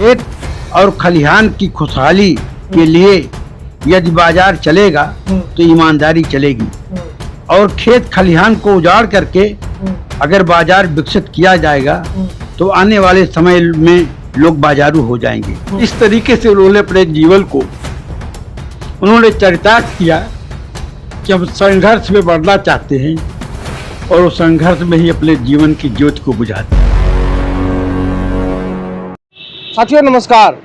खेत और खलिहान की खुशहाली के लिए यदि बाजार चलेगा तो ईमानदारी चलेगी, और खेत खलिहान को उजाड़ करके अगर बाजार विकसित किया जाएगा तो आने वाले समय में लोग बाजारू हो जाएंगे। इस तरीके से उन्होंने अपने जीवन को चरितार्थ किया कि हम संघर्ष में बढ़ना चाहते हैं और उस संघर्ष में ही अपने जीवन की ज्योति को बुझाते हैं। साथियों नमस्कार।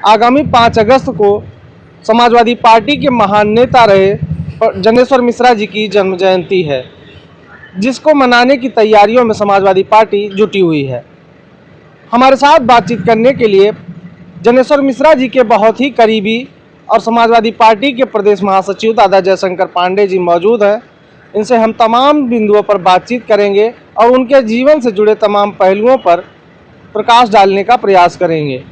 आगामी 5 अगस्त को समाजवादी पार्टी के महान नेता रहे जनेश्वर मिश्रा जी की जन्म जयंती है, जिसको मनाने की तैयारियों में समाजवादी पार्टी जुटी हुई है। हमारे साथ बातचीत करने के लिए जनेश्वर मिश्रा जी के बहुत ही करीबी और समाजवादी पार्टी के प्रदेश महासचिव दादा जयशंकर पांडे जी मौजूद हैं। इनसे हम तमाम बिंदुओं पर बातचीत करेंगे और उनके जीवन से जुड़े तमाम पहलुओं पर प्रकाश डालने का प्रयास करेंगे।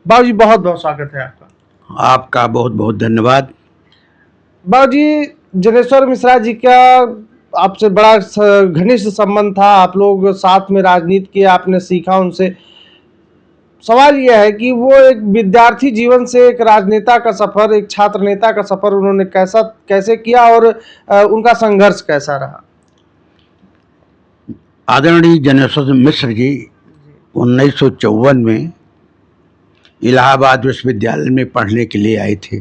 बाबू जी बहुत बहुत स्वागत है आपका। आपका बहुत बहुत धन्यवाद। बाबू जी, जनेश्वर मिश्रा जी का आपसे बड़ा घनिष्ठ संबंध था, आप लोग साथ में राजनीति किए, आपने सीखा उनसे। सवाल यह है कि वो एक विद्यार्थी जीवन से एक राजनेता का सफर, एक छात्र नेता का सफर उन्होंने कैसे किया और उनका संघर्ष कैसा रहा? आदरणीय जनेश्वर मिश्र जी 1954 में इलाहाबाद विश्वविद्यालय में पढ़ने के लिए आए थे।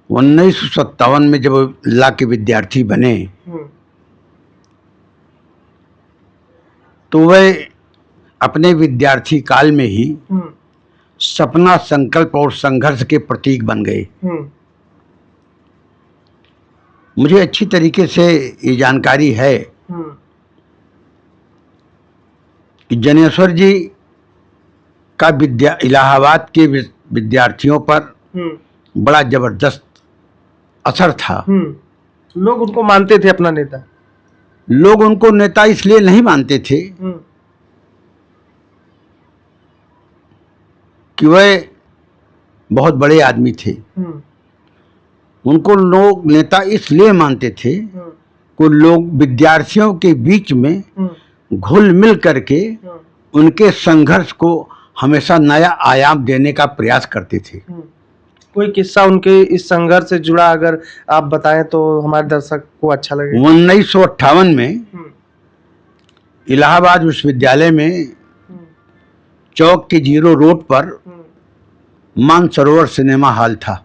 1957 में जब लॉ के विद्यार्थी बने तो वह अपने विद्यार्थी काल में ही सपना, संकल्प और संघर्ष के प्रतीक बन गए। मुझे अच्छी तरीके से ये जानकारी है कि जनेश्वर जी का इलाहाबाद के विद्यार्थियों पर बड़ा जबरदस्त असर था। लोग उनको मानते थे अपना नेता। लोग उनको नेता इसलिए नहीं मानते थे कि वह बहुत बड़े आदमी थे। उनको लोग नेता इसलिए मानते थे कि लोग विद्यार्थियों के बीच में घुल मिल करके उनके संघर्ष को हमेशा नया आयाम देने का प्रयास करते थे। कोई किस्सा उनके इस संघर्ष से जुड़ा अगर आप बताएं तो हमारे दर्शक को अच्छा लगे। 1958 में इलाहाबाद विश्वविद्यालय में चौक के जीरो रोड पर मानसरोवर सिनेमा हॉल था।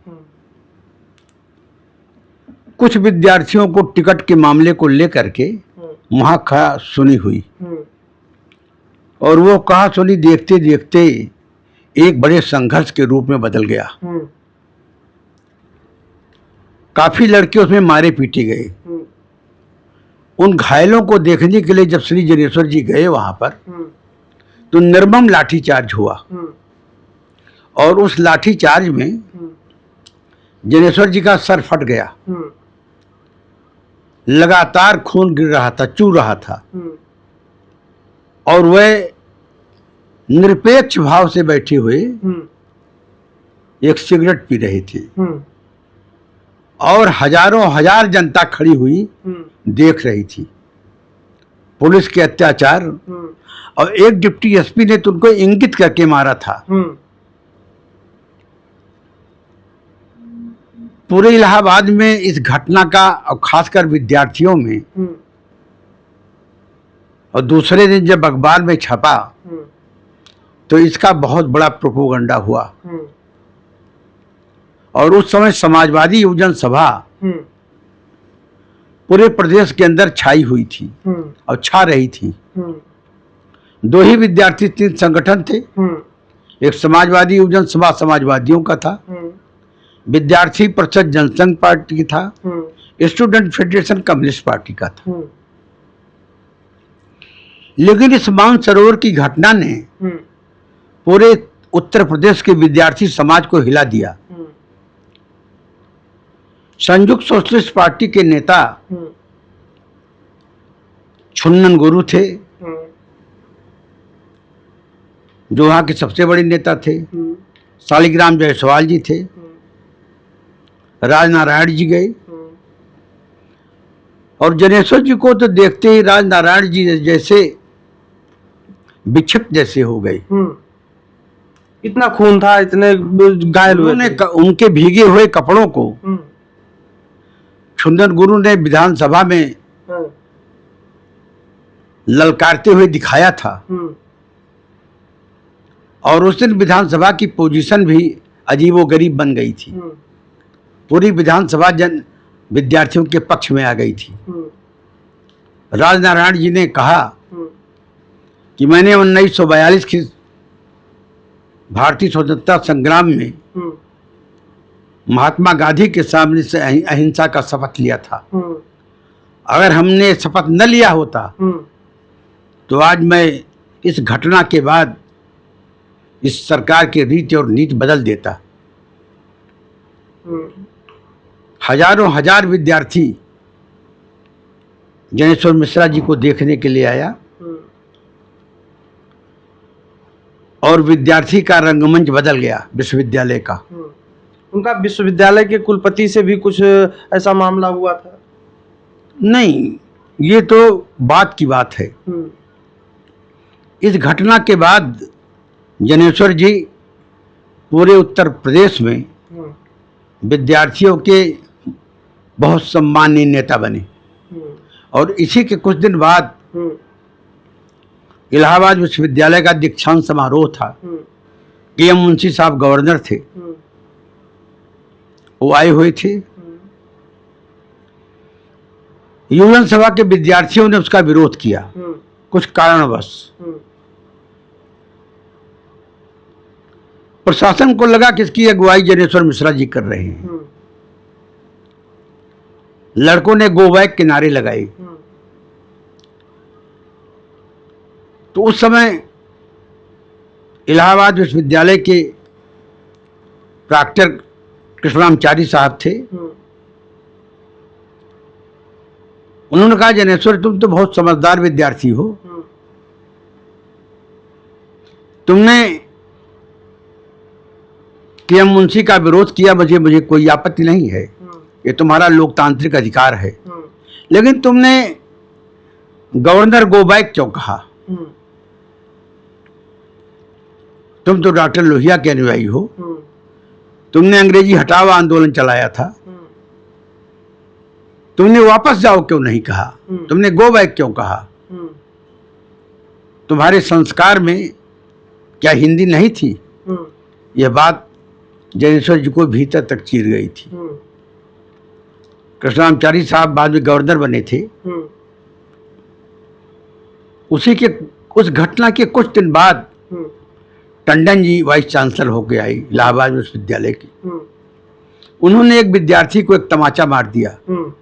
कुछ विद्यार्थियों को टिकट के मामले को लेकर के वहां कहा सुनी हुई, और वो कहा सुनी देखते देखते एक बड़े संघर्ष के रूप में बदल गया। काफी लड़के उसमें मारे पीटे गए। उन घायलों को देखने के लिए जब श्री जनेश्वर जी गए वहां पर तो निर्मम लाठीचार्ज हुआ, और उस लाठीचार्ज में जनेश्वर जी का सर फट गया। लगातार खून गिर रहा था, चू रहा था, और वह निरपेक्ष भाव से बैठे हुए एक सिगरेट पी रहे थे, और हजारों हजार जनता खड़ी हुई देख रही थी पुलिस के अत्याचार। और एक डिप्टी एसपी ने तो उनको इंगित करके मारा था। पूरे इलाहाबाद में इस घटना का, और खासकर विद्यार्थियों में, और दूसरे दिन जब अखबार में छपा तो इसका बहुत बड़ा प्रोपोगंडा हुआ। और उस समय समाजवादी युवजन सभा पूरे प्रदेश के अंदर छाई हुई थी और छा रही थी। दो ही विद्यार्थी 3 संगठन थे। एक समाजवादी युवजन सभा समाजवादियों का था, विद्यार्थी परिषद जनसंघ पार्टी था, स्टूडेंट फेडरेशन कम्युनिस्ट पार्टी का था। लेकिन इस मानसरोवर की घटना ने पूरे उत्तर प्रदेश के विद्यार्थी समाज को हिला दिया। संयुक्त सोशलिस्ट पार्टी के नेता छुन्नन गुरु थे, जो वहां के सबसे बड़े नेता थे। शालिग्राम जायसवाल जी थे, राजनारायण जी गए, और जनेश्वर जी को तो देखते ही राजनारायण जी जैसे विक्षिप्त जैसे हो गए। इतना खून था, इतने घायल हुए उन्होंने थे। उनके भीगे हुए कपड़ों को हम्म, सुंदर गुरु ने विधानसभा में हम्म, ललकारते हुए दिखाया था। हम्म, और उस दिन विधानसभा की पोजीशन भी अजीबोगरीब बन गई थी। हम्म, पूरी विधानसभा विद्यार्थियों के पक्ष में आ गई थी। हम्म, राजनारायण जी ने कहा हम्म, कि मैंने 1942 की भारतीय स्वतंत्रता संग्राम में हम्म, महात्मा गांधी के सामने से अहिंसा का शपथ लिया था। हम्म, अगर हमने शपथ न लिया होता हम्म, तो आज मैं इस घटना के बाद इस सरकार की रीति और नीति बदल देता। हम्म, हजारों हजार विद्यार्थी जनेश्वर मिश्रा जी को देखने के लिए आया हम्म, और विद्यार्थी का रंगमंच बदल गया विश्वविद्यालय का। हम्म। उनका विश्वविद्यालय के कुलपति से भी कुछ ऐसा मामला हुआ था? नहीं, ये तो बात की बात है। हम्म, इस घटना के बाद जनेश्वर जी पूरे उत्तर प्रदेश में हम्म, विद्यार्थियों के बहुत सम्मानीय नेता बने। हम्म, और इसी के कुछ दिन बाद हम्म, इलाहाबाद विश्वविद्यालय का दीक्षांत समारोह था। हम्म, के.एम. मुंशी साहब गवर्नर थे, हम्म, वो आए हुए थे। हम्म, युवन सभा के विद्यार्थियों ने उसका विरोध किया हम्म, कुछ कारणवश। हम्म, प्रशासन को लगा कि इसकी अगुवाई जनेश्वर मिश्रा जी कर रहे हैं। हम्म, लड़कों ने गो बैक के नारे लगाए। हम्म, तो उस समय इलाहाबाद विश्वविद्यालय के प्राक्टर कृष्णरामचारी साहब थे। हम्म, उन्होंने कहा, जनेश्वर तुम तो बहुत समझदार विद्यार्थी हो, हम्म, तुमने के.एम. मुंशी का विरोध किया, मुझे कोई आपत्ति नहीं है, हम्म, ये तुम्हारा लोकतांत्रिक अधिकार है। हम्म, लेकिन तुमने गवर्नर गो बैक क्यों कहा? हम्म, तुम तो डॉक्टर लोहिया के अनुयायी हो, हम्म, तुमने अंग्रेजी हटाओ आंदोलन चलाया था, हम्म, तुमने वापस जाओ क्यों नहीं कहा? हम्म, तुमने गो बैक क्यों कहा? हम्म, तुम्हारे संस्कार में क्या हिंदी नहीं थी? हम्म, यह बात जनेश्वर जी को भीतर तक चीर गई थी। हम्म, कृष्णरामचारी साहब बाद में गवर्नर बने थे। हम्म, उस घटना के कुछ दिन बाद हम्म, टंडन जी वाइस चांसलर होकर आई इलाहाबाद विश्वविद्यालय की। हम्म, उन्होंने एक विद्यार्थी को एक तमाचा मार दिया। हम्म,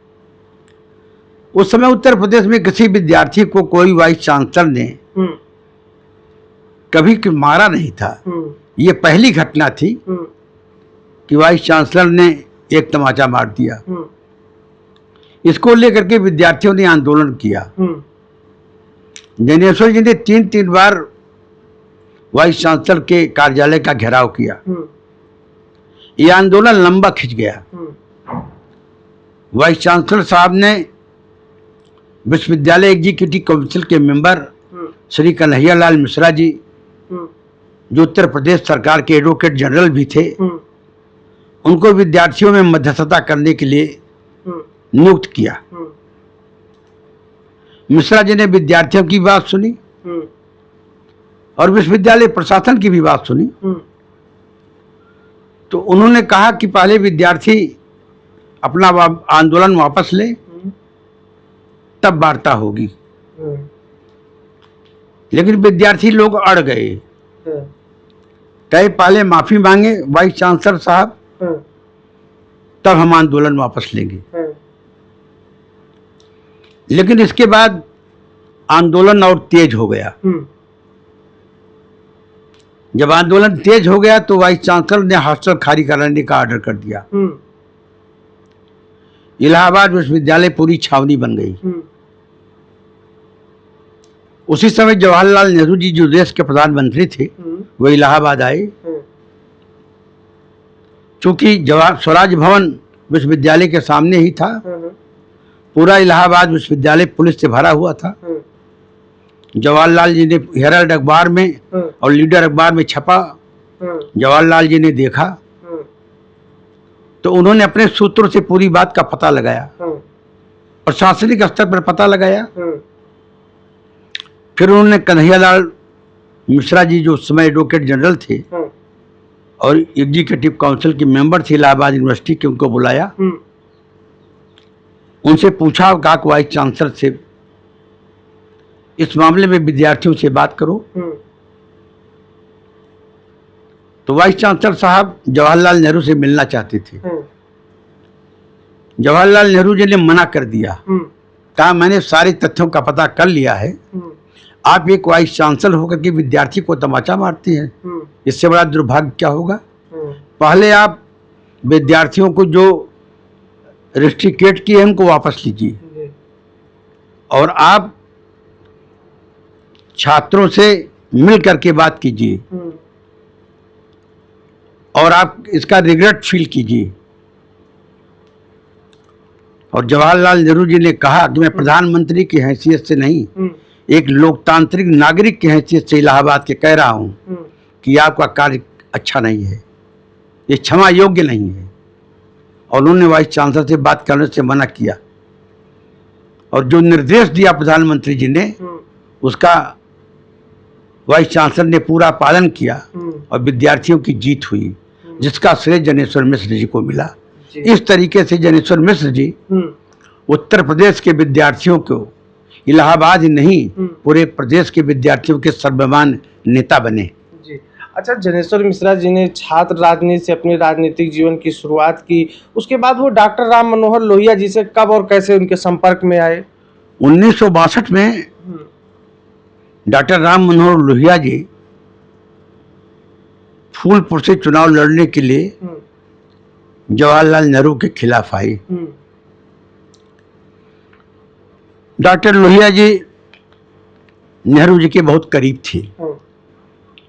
उस समय उत्तर प्रदेश में किसी विद्यार्थी को कोई वाइस चांसलर ने हम्म, कभी मारा नहीं था। हम्म, ये पहली घटना थी हम्म, कि वाइस चांसलर ने एक तमाचा मार दिया। हम्म, इसको लेकर के विद्यार्थियों ने आंदोलन किया। हम्म, जनेश्वर जी ने 3 बार वाइस चांसलर के कार्यालय का घेराव किया। हम्म, यह आंदोलन लंबा खिंच गया। हम्म, वाइस चांसलर साहब ने विश्वविद्यालय एग्जीक्यूटिव काउंसिल के मेंबर हम्म, श्री कन्हैया लाल मिश्रा जी, हम्म, जो उत्तर प्रदेश सरकार के एडवोकेट जनरल भी थे, हम्म, उनको विद्यार्थियों में मध्यस्थता करने के लिए हम्म, नियुक्त किया। हम्म, मिश्रा जी ने विद्यार्थियों की बात सुनी हम्म, और विश्वविद्यालय प्रशासन की भी बात सुनी। हम्म, तो उन्होंने कहा कि पहले विद्यार्थी अपना आंदोलन वापस ले, तब वार्ता होगी। हम्म, लेकिन विद्यार्थी लोग अड़ गए। हम्म, कहे पहले माफी मांगे वाइस चांसलर साहब, हम्म, तब हम आंदोलन वापस लेंगे। हम्म, लेकिन इसके बाद आंदोलन और तेज हो गया। हम्म, जब आंदोलन तेज हो गया तो वाइस चांसलर ने हॉस्टल खाली कराने का ऑर्डर कर दिया। हम्म, इलाहाबाद विश्वविद्यालय पूरी छावनी बन गई। हम्म, उसी समय जवाहरलाल नेहरू जी जो देश के प्रधानमंत्री थे, हम्म, वो इलाहाबाद आए। हम्म, चूंकि स्वराज भवन विश्वविद्यालय के सामने ही था, हम्म, पूरा इलाहाबाद विश्वविद्यालय पुलिस से भरा हुआ था। जवाहरलाल जी ने हेराल्ड अखबार में हम्म, और लीडर अखबार में छपा जवाहरलाल जी ने देखा तो उन्होंने अपने सूत्रों से पूरी बात का पता लगाया, प्रशासनिक स्तर पर पता लगाया। फिर उन्होंने कन्हैयालाल मिश्रा जी, जो उस समय एडवोकेट जनरल थे और एग्जीक्यूटिव काउंसिल के मेंबर थे इलाहाबाद यूनिवर्सिटी के, उनको बुलाया, उनसे पूछा, कहा वाइस चांसलर से इस मामले में विद्यार्थियों से बात करो। तो वाइस चांसलर साहब जवाहरलाल नेहरू से मिलना चाहते थे। जवाहरलाल नेहरू जी ने मना कर दिया, कहा मैंने सारे तथ्यों का पता कर लिया है, आप एक वाइस चांसलर होकर के विद्यार्थी को तमाचा मारते हैं, इससे बड़ा दुर्भाग्य क्या होगा। पहले आप विद्यार्थियों को जो रेस्ट्रिकेट किए उनको वापस लीजिए और आप छात्रों से मिल करके बात कीजिए और आप इसका रिग्रेट फील कीजिए। और जवाहरलाल नेहरू जी ने कहा कि मैं प्रधानमंत्री की हैसियत से नहीं, एक लोकतांत्रिक नागरिक की हैसियत से इलाहाबाद के कह रहा हूं कि आपका कार्य अच्छा नहीं है, ये क्षमा योग्य नहीं है। और उन्होंने वाइस चांसलर से बात करने से मना किया और जो निर्देश दिया प्रधानमंत्री जी ने उसका वाइस चांसलर ने पूरा पालन किया और विद्यार्थियों की जीत हुई, जिसका श्रेय जनेश्वर मिश्र जी को मिला। इस तरीके से जनेश्वर मिश्र जी उत्तर प्रदेश के विद्यार्थियों को, इलाहाबाद ही नहीं पूरे प्रदेश के विद्यार्थियों के सर्वमान्य नेता बने। जी। अच्छा, जनेश्वर मिश्रा जी ने छात्र राजनीति से अपने राजनीतिक जीवन की शुरुआत की, उसके बाद वो डॉक्टर राम मनोहर लोहिया जी से कब और कैसे उनके संपर्क में आए? 1962 में डॉक्टर राम मनोहर लोहिया जी फूलपुर से चुनाव लड़ने के लिए जवाहरलाल नेहरू के खिलाफ आई। डॉक्टर लोहिया जी नेहरू जी के बहुत करीब थे।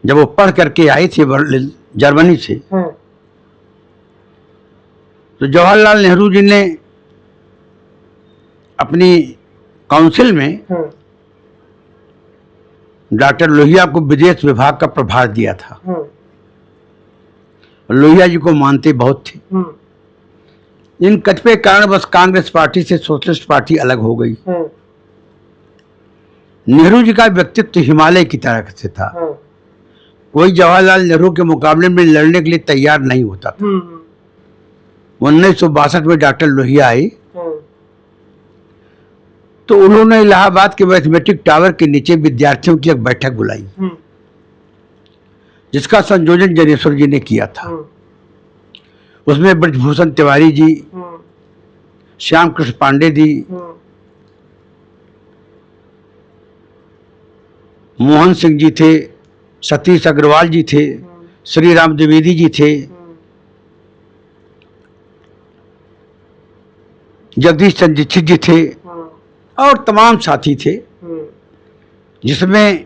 जब वो पढ़ करके आए थे जर्मनी से, तो जवाहरलाल नेहरू जी ने अपनी काउंसिल में डॉक्टर लोहिया को विदेश विभाग का प्रभार दिया था। लोहिया जी को मानते बहुत थे। इन कतिपय कारणवश कांग्रेस पार्टी से सोशलिस्ट पार्टी अलग हो गई। नेहरू जी का व्यक्तित्व हिमालय की तरह से था, कोई जवाहरलाल नेहरू के मुकाबले में लड़ने के लिए तैयार नहीं होता था। 1962 में डॉक्टर लोहिया आई तो उन्होंने इलाहाबाद के मैथमेटिक टावर के नीचे विद्यार्थियों की एक बैठक बुलाई, जिसका संयोजन जनेश्वर जी ने किया था। उसमें ब्रजभूषण तिवारी जी, श्याम कृष्ण पांडे जी, मोहन सिंह जी थे, सतीश अग्रवाल जी थे, श्री राम द्विवेदी जी थे, जगदीश चंद्र दीक्षित जी थे और तमाम साथी थे, जिसमें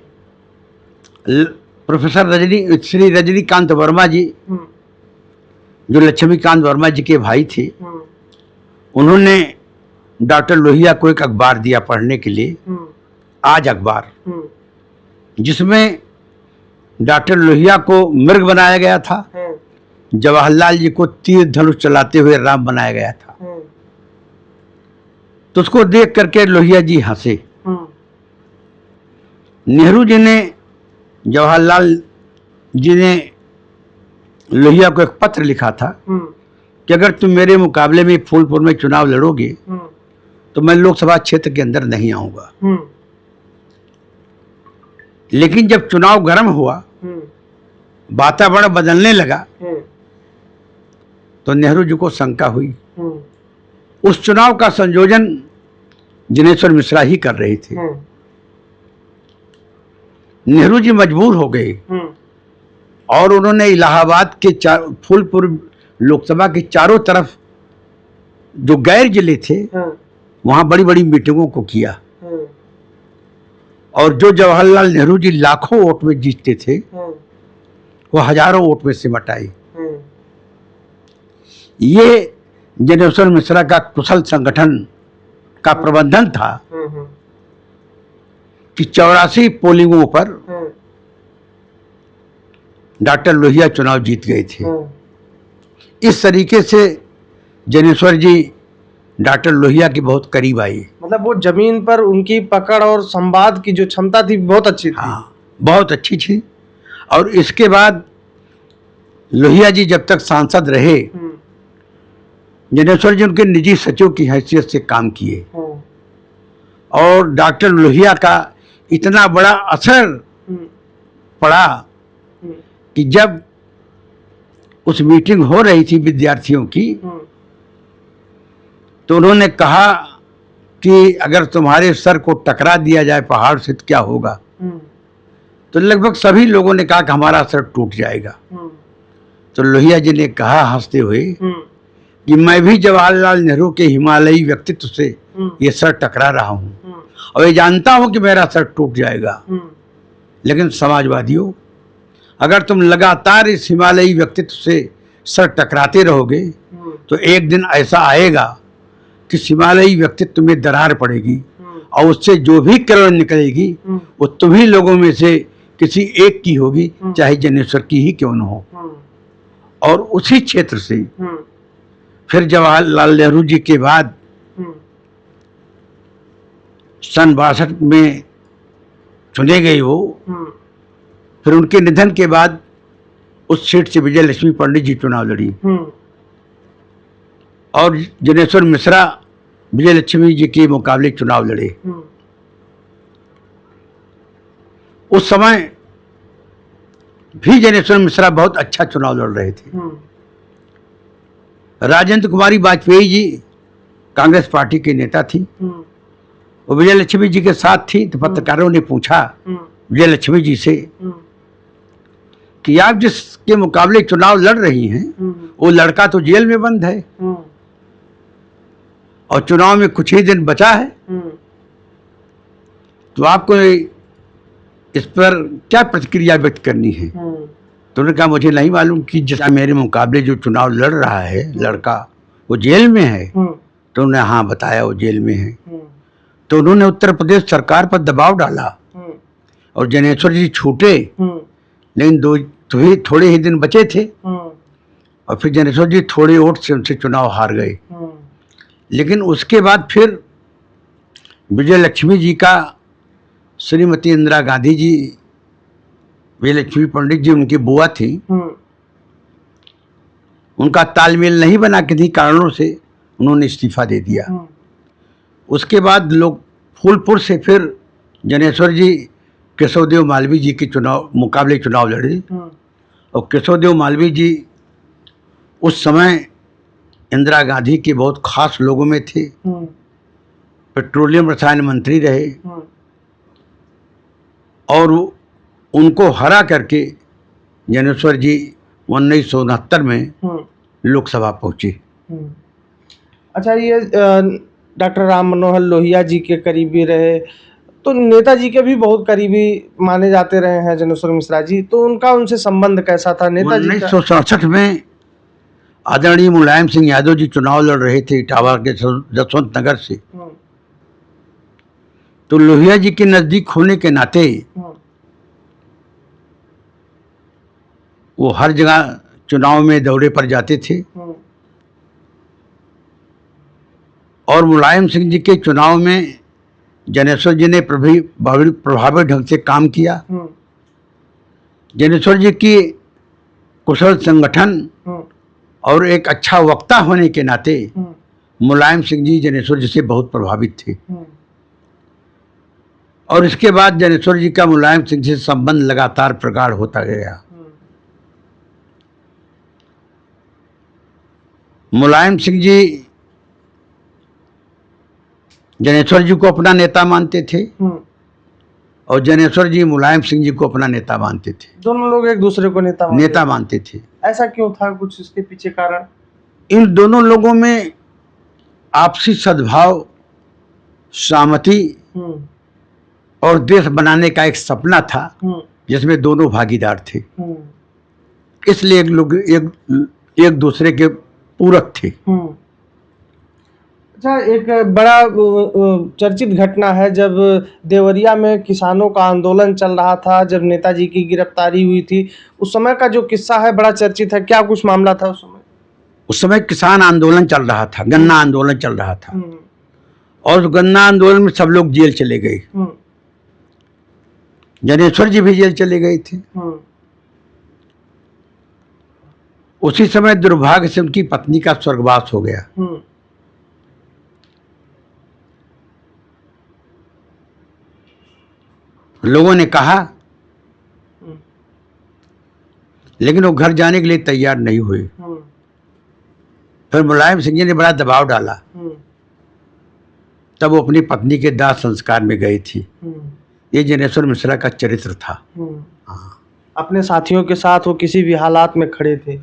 प्रोफेसर श्री रजनीकांत वर्मा जी, जो लक्ष्मीकांत वर्मा जी के भाई थे, उन्होंने डॉक्टर लोहिया को एक अखबार दिया पढ़ने के लिए, आज अखबार, जिसमें डॉक्टर लोहिया को मृग बनाया गया था, जवाहरलाल जी को तीर धनुष चलाते हुए राम बनाया गया था। तो उसको देख करके लोहिया जी हंसे। नेहरू जी ने, जवाहरलाल जी ने लोहिया को एक पत्र लिखा था कि अगर तुम मेरे मुकाबले में फूलपुर में चुनाव लड़ोगे तो मैं लोकसभा क्षेत्र के अंदर नहीं आऊंगा। लेकिन जब चुनाव गर्म हुआ, वातावरण बदलने लगा, तो नेहरू जी को शंका हुई। उस चुनाव का संयोजन जनेश्वर मिश्रा ही कर रहे थे। नेहरू जी मजबूर हो गए और उन्होंने इलाहाबाद के फूलपुर लोकसभा के चारों तरफ जो गैर जिले थे वहां बड़ी बड़ी मीटिंगों को किया और जो जवाहरलाल नेहरू जी लाखों वोट में जीतते थे वो हजारों वोट में सिमट आई। ये जनेश्वर मिश्रा का कुशल संगठन का प्रबंधन था कि 84 पोलिंगों पर डॉक्टर लोहिया चुनाव जीत गए थे। इस तरीके से जनेश्वर जी डॉक्टर लोहिया के बहुत करीब आई। मतलब वो जमीन पर उनकी पकड़ और संवाद की जो क्षमता थी बहुत अच्छी थी। हाँ, बहुत अच्छी थी। और इसके बाद लोहिया जी जब तक सांसद रहे, जनेश्वर जी उनके निजी सचिव की हैसियत से काम किए। और डॉक्टर लोहिया का इतना बड़ा असर पड़ा कि जब उस मीटिंग हो रही थी विद्यार्थियों की, तो उन्होंने कहा कि अगर तुम्हारे सर को टकरा दिया जाए पहाड़ से तो क्या होगा। तो लगभग सभी लोगों ने कहा कि हमारा सर टूट जाएगा। तो लोहिया जी ने कहा हंसते हुए कि मैं भी जवाहरलाल नेहरू के हिमालयी व्यक्तित्व से ये सर टकरा रहा हूं और ये जानता हूं कि मेरा सर टूट जाएगा, लेकिन समाजवादियों, अगर तुम लगातार इस हिमालयी व्यक्तित्व से सर टकराते रहोगे तो एक दिन ऐसा आएगा कि हिमालयी व्यक्तित्व में दरार पड़ेगी और उससे जो भी किरण निकलेगी वो तुम्ही लोगों में से किसी एक की होगी, चाहे जनेश्वर की ही क्यों न हो। और उसी क्षेत्र से फिर जवाहरलाल नेहरू जी के बाद सन 62 में चुने गए वो। फिर उनके निधन के बाद उस सीट से विजय लक्ष्मी पंडित जी चुनाव लड़ी और जनेश्वर मिश्रा विजय लक्ष्मी जी के मुकाबले चुनाव लड़े। उस समय भी जनेश्वर मिश्रा बहुत अच्छा चुनाव लड़ रहे थे। राजेंद्र कुमारी वाजपेयी जी कांग्रेस पार्टी के नेता थी, वो विजय लक्ष्मी जी के साथ थी। तो पत्रकारों ने पूछा विजय लक्ष्मी जी से कि आप जिसके मुकाबले चुनाव लड़ रही हैं वो लड़का तो जेल में बंद है और चुनाव में कुछ ही दिन बचा है, तो आपको इस पर क्या प्रतिक्रिया व्यक्त करनी है। तो उन्होंने कहा मुझे नहीं मालूम कि जिसका मेरे मुकाबले जो चुनाव लड़ रहा है लड़का वो जेल में है। तो उन्होंने हाँ बताया वो जेल में है। तो उन्होंने उत्तर प्रदेश सरकार पर दबाव डाला और जनेश्वर जी छूटे, लेकिन थोड़े ही दिन बचे थे और फिर जनेश्वर जी थोड़े वोट से उनसे चुनाव हार गए। लेकिन उसके बाद फिर विजय लक्ष्मी जी का श्रीमती इंदिरा गांधी जी, विजय लक्ष्मी पंडित जी उनकी बुआ थी, उनका तालमेल नहीं बना, किन्हीं कारणों से उन्होंने इस्तीफा दे दिया। उसके बाद लोग फूलपुर से फिर जनेश्वर जी केशवदेव मालवीय जी के मुकाबले चुनाव लड़े और केशवदेव मालवीय जी उस समय इंदिरा गांधी के बहुत खास लोगों में थे। पेट्रोलियम रसायन मंत्री रहे और उनको हरा करके जनेश्वर जी 1969 में लोकसभा पहुंचे। अच्छा, ये डॉक्टर राम मनोहर लोहिया जी के करीबी रहे, तो नेताजी के भी बहुत करीबी माने जाते रहे हैं जनेश्वर मिश्रा जी, तो उनका उनसे संबंध कैसा था नेताजी का? 1967 में आदरणीय मुलायम सिंह यादव जी चुनाव लड़ रहे थे इटावा के जसवंत नगर से। तो लोहिया जी के नजदीक होने के नाते वो हर जगह चुनाव में दौरे पर जाते थे और मुलायम सिंह जी के चुनाव में जनेश्वर जी ने प्रभावी ढंग से काम किया। जनेश्वर जी की कुशल संगठन और एक अच्छा वक्ता होने के नाते मुलायम सिंह जी जनेश्वर जी से बहुत प्रभावित थे और इसके बाद जनेश्वर जी का मुलायम सिंह से संबंध लगातार प्रगाढ़ होता गया। मुलायम सिंह जी जनेश्वर जी को अपना नेता मानते थे और जनेश्वर जी मुलायम सिंह जी को अपना नेता मानते थे। दोनों लोग एक दूसरे को नेता मानते थे। ऐसा क्यों था, कुछ इसके पीछे कारण? इन दोनों लोगों में आपसी सद्भाव, सहमति और देश बनाने का एक सपना था जिसमें दोनों भागीदार थे। इसलिए एक दूसरे के पूरक थे। अच्छा, एक बड़ा चर्चित घटना है जब देवरिया में किसानों का आंदोलन चल रहा था, जब नेताजी की गिरफ्तारी हुई थी, उस समय का जो किस्सा है बड़ा चर्चित है। क्या कुछ मामला था उस समय? उस समय किसान आंदोलन चल रहा था, गन्ना आंदोलन चल रहा था, हम्म, और गन्ना आंदोलन में सब लोग जेल चले गए। हम्म, जनेश्वर जी भी जेल चले गए थे। हम्म, उसी समय दुर्भाग्य से उनकी पत्नी का स्वर्गवास हो गया। हम्म, लोगों ने कहा, हम्म, लेकिन वो घर जाने के लिए तैयार नहीं हुए। हम्म, फिर मुलायम सिंह जी ने बड़ा दबाव डाला, हम्म, तब वो अपनी पत्नी के दाह संस्कार में गई थी। हम्म, ये जनेश्वर मिश्रा का चरित्र था। हम्म। हाँ। अपने साथियों के साथ वो किसी भी हालात में खड़े थे।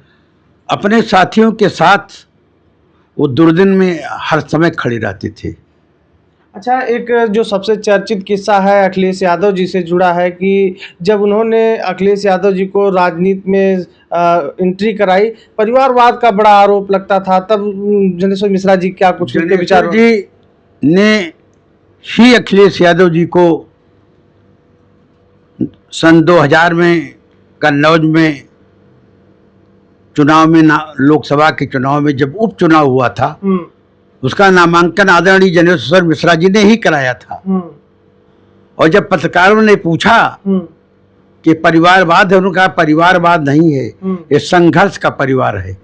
अपने साथियों के साथ वो दुर्दिन में हर समय खड़े रहते थे। अच्छा, एक जो सबसे चर्चित किस्सा है अखिलेश यादव जी से जुड़ा है कि जब उन्होंने अखिलेश यादव जी को राजनीति में एंट्री कराई, परिवारवाद का बड़ा आरोप लगता था। तब जनेश्वर मिश्रा जी क्या कुछ उनके विचार? जनेश्वर जी ने ही अखिलेश यादव जी को सन 2000 में कन्नौज में चुनाव में लोकसभा के चुनाव में जब उपचुनाव हुआ था, उसका नामांकन आदरणीय जनेश्वर मिश्रा जी ने ही कराया था। और जब पत्रकारों ने पूछा कि परिवारवाद है, उन्होंने कहा परिवारवाद नहीं है, ये संघर्ष का परिवार है।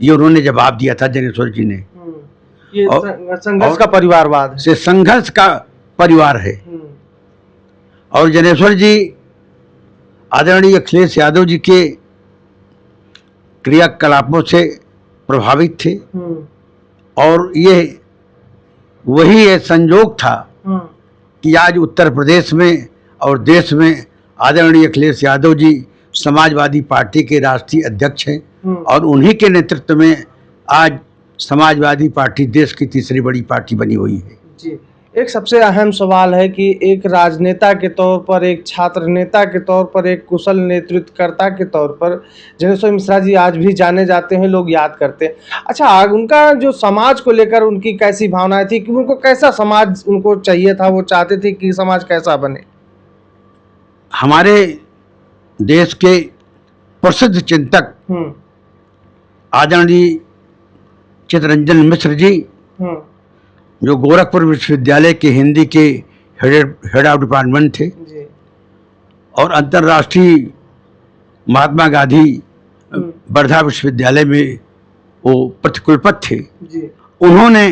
ये उन्होंने जवाब दिया था जनेश्वर जी ने। ये संघर्ष का परिवारवाद है, से संघर्ष का परिवार है। और जनेश्वर जी आदरणीय अखिलेश यादव जी के क्रियाकलापों से प्रभावित थे। और ये वही एक संयोग था कि आज उत्तर प्रदेश में और देश में आदरणीय अखिलेश यादव जी समाजवादी पार्टी के राष्ट्रीय अध्यक्ष हैं, और उन्हीं के नेतृत्व में आज समाजवादी पार्टी देश की तीसरी बड़ी पार्टी बनी हुई है। जी, एक सबसे अहम सवाल है कि एक राजनेता के तौर पर, एक छात्र नेता के तौर पर, एक कुशल नेतृत्वकर्ता के तौर पर जनेश्वर मिश्रा जी आज भी जाने जाते हैं, लोग याद करते हैं। अच्छा, उनका जो समाज को लेकर उनकी कैसी भावनाएं थी, कि उनको कैसा समाज उनको चाहिए था, वो चाहते थे कि समाज कैसा बने? हमारे देश के प्रसिद्ध चिंतक आदरणीय चित्तरंजन मिश्र जी, जो गोरखपुर विश्वविद्यालय के हिंदी के हेड ऑफ डिपार्टमेंट थे जी, और अंतर्राष्ट्रीय महात्मा गांधी वर्धा विश्वविद्यालय में वो प्रतिकुलपति थे जी, उन्होंने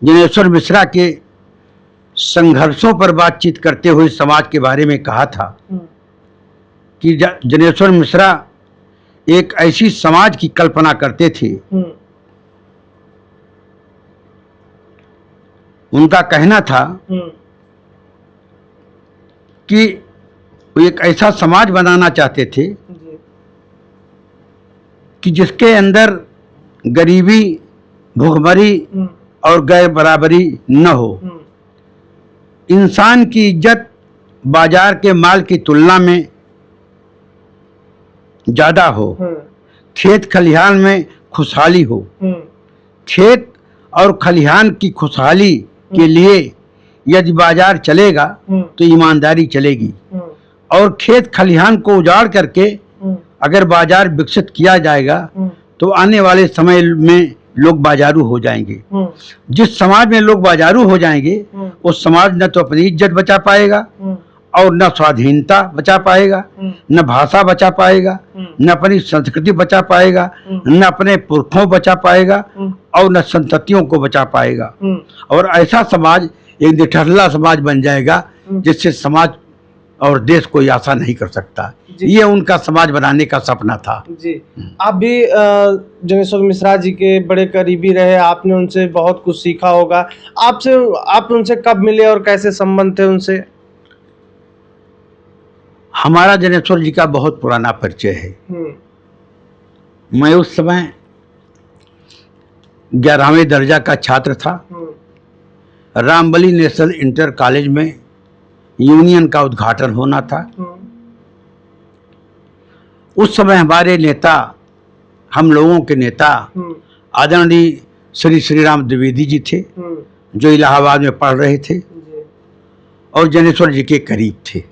जनेश्वर मिश्रा के संघर्षों पर बातचीत करते हुए समाज के बारे में कहा था कि जनेश्वर मिश्रा एक ऐसी समाज की कल्पना करते थे। उनका कहना था कि वो एक ऐसा समाज बनाना चाहते थे कि जिसके अंदर गरीबी, भुखमरी और गैर बराबरी न हो। इंसान की इज्जत बाजार के माल की तुलना में ज्यादा हो। खेत खलिहान में खुशहाली हो। खेत और खलिहान की खुशहाली के लिए यदि बाजार चलेगा तो ईमानदारी चलेगी, और खेत खलिहान को उजाड़ करके अगर बाजार विकसित किया जाएगा तो आने वाले समय में लोग बाजारू हो जाएंगे। जिस समाज में लोग बाजारू हो जाएंगे उस समाज न तो अपनी इज्जत बचा पाएगा और न स्वाधीनता बचा पाएगा, न भाषा बचा पाएगा, न अपनी संस्कृति बचा पाएगा, न अपने पुरखों बचा पाएगा और न संततियों को बचा पाएगा। और ऐसा समाज एक निठल्ला समाज बन जाएगा जिससे समाज और देश कोई आशा नहीं कर सकता। ये उनका समाज बनाने का सपना था। जी, आप भी जनेश्वर मिश्रा जी के बड़े करीबी रहे, आपने उनसे बहुत कुछ सीखा होगा। आप उनसे कब मिले और कैसे संबंध थे उनसे? हमारा जनेश्वर जी का बहुत पुराना परिचय है। मैं उस समय 11वें दर्जा का छात्र था। रामबली नेशनल इंटर कॉलेज में यूनियन का उद्घाटन होना था। उस समय हमारे नेता, हम लोगों के नेता आदरणीय श्री श्री राम द्विवेदी जी थे, जो इलाहाबाद में पढ़ रहे थे और जनेश्वर जी के करीब थे।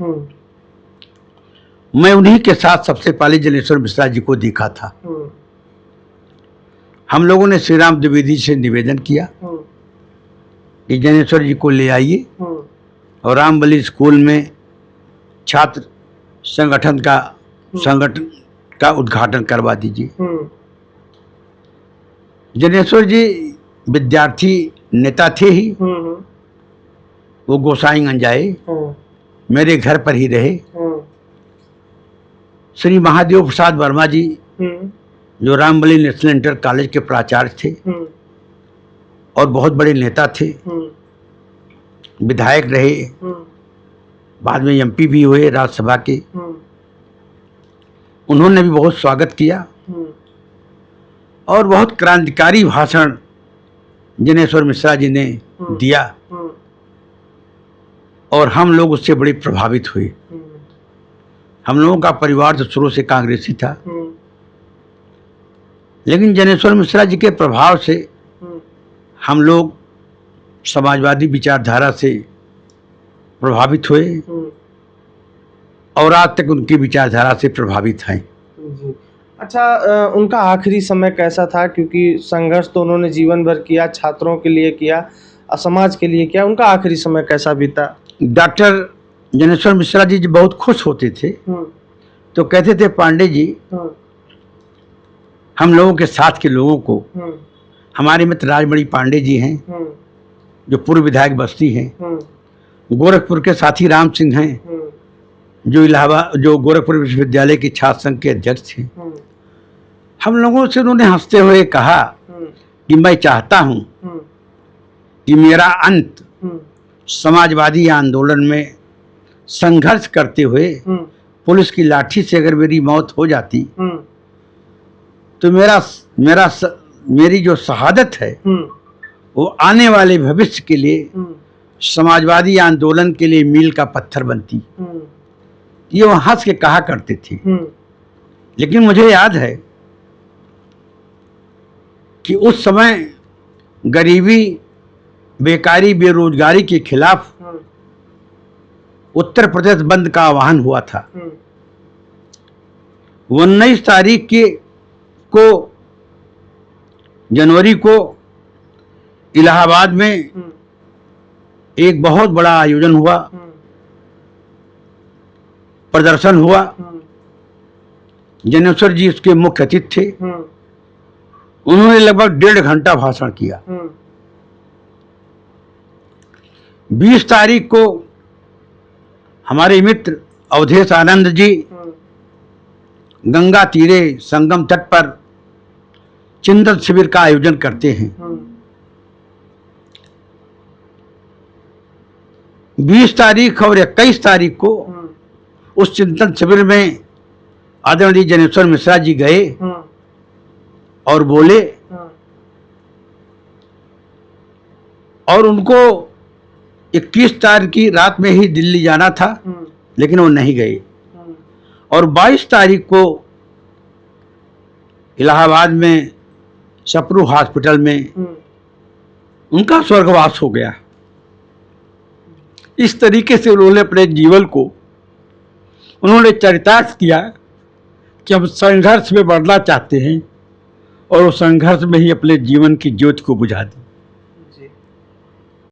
मैं उन्हीं के साथ सबसे पहले जनेश्वर मिश्रा जी को देखा था। हम लोगों ने श्री राम द्विवेदी से निवेदन किया कि जनेश्वर जी को ले आइए और रामबली स्कूल में छात्र संगठन का उद्घाटन करवा दीजिए। जनेश्वर जी विद्यार्थी नेता थे ही। वो गोसाईगंज आए, मेरे घर पर ही रहे। श्री महादेव प्रसाद वर्मा जी जो रामबली नेशनल इंटर कॉलेज के प्राचार्य थे और बहुत बड़े नेता थे, विधायक रहे, बाद में एमपी भी हुए राज्यसभा के। उन्होंने भी बहुत स्वागत किया और बहुत क्रांतिकारी भाषण जनेश्वर मिश्रा जी ने दिया और हम लोग उससे बड़े प्रभावित हुए। हम लोगों का परिवार तो शुरू से कांग्रेसी था, लेकिन जनेश्वर मिश्रा जी के प्रभाव से हम लोग समाजवादी विचारधारा से प्रभावित हुए और आज तक उनकी विचारधारा से प्रभावित हैं। अच्छा, उनका आखिरी समय कैसा था? क्योंकि संघर्ष तो उन्होंने जीवन भर किया, छात्रों के लिए किया, समाज के लिए किया। उनका आखिरी समय कैसा बीता? डॉक्टर जनेश्वर मिश्रा जी बहुत खुश होते थे तो कहते थे, पांडे जी हम लोगों के साथ के लोगों को, हमारे मित्र राजमणि पांडे जी हैं जो पूर्व विधायक बस्ती हैं, गोरखपुर के साथी राम सिंह हैं जो गोरखपुर विश्वविद्यालय के छात्र संघ के अध्यक्ष थे। हम लोगों से उन्होंने हंसते हुए कहा कि मैं चाहता हूं कि मेरा अंत समाजवादी आंदोलन में संघर्ष करते हुए पुलिस की लाठी से अगर मेरी मौत हो जाती तो मेरी जो शहादत है वो आने वाले भविष्य के लिए समाजवादी आंदोलन के लिए मील का पत्थर बनती। ये वो हंस के कहा करते थे। लेकिन मुझे याद है कि उस समय गरीबी, बेकारी, बेरोजगारी के खिलाफ उत्तर प्रदेश बंद का आह्वान हुआ था। 19 तारीख जनवरी को इलाहाबाद में एक बहुत बड़ा आयोजन हुआ, प्रदर्शन हुआ। जनेश्वर जी उसके मुख्य अतिथि थे। उन्होंने लगभग 1.5 घंटा भाषण किया। 20 तारीख को हमारे मित्र अवधेश आनंद जी गंगा तीरे संगम तट पर चिंतन शिविर का आयोजन करते हैं। 20 तारीख और 21 तारीख को उस चिंतन शिविर में आदरणीय जनेश्वर मिश्रा जी गए और बोले और उनको 21 तारीख की रात में ही दिल्ली जाना था, लेकिन वो नहीं गए। और 22 तारीख को इलाहाबाद में सप्रू हॉस्पिटल में उनका स्वर्गवास हो गया। इस तरीके से उन्होंने अपने जीवन को चरितार्थ किया कि हम संघर्ष में बढ़ना चाहते हैं और उस संघर्ष में ही अपने जीवन की ज्योति को बुझा दी।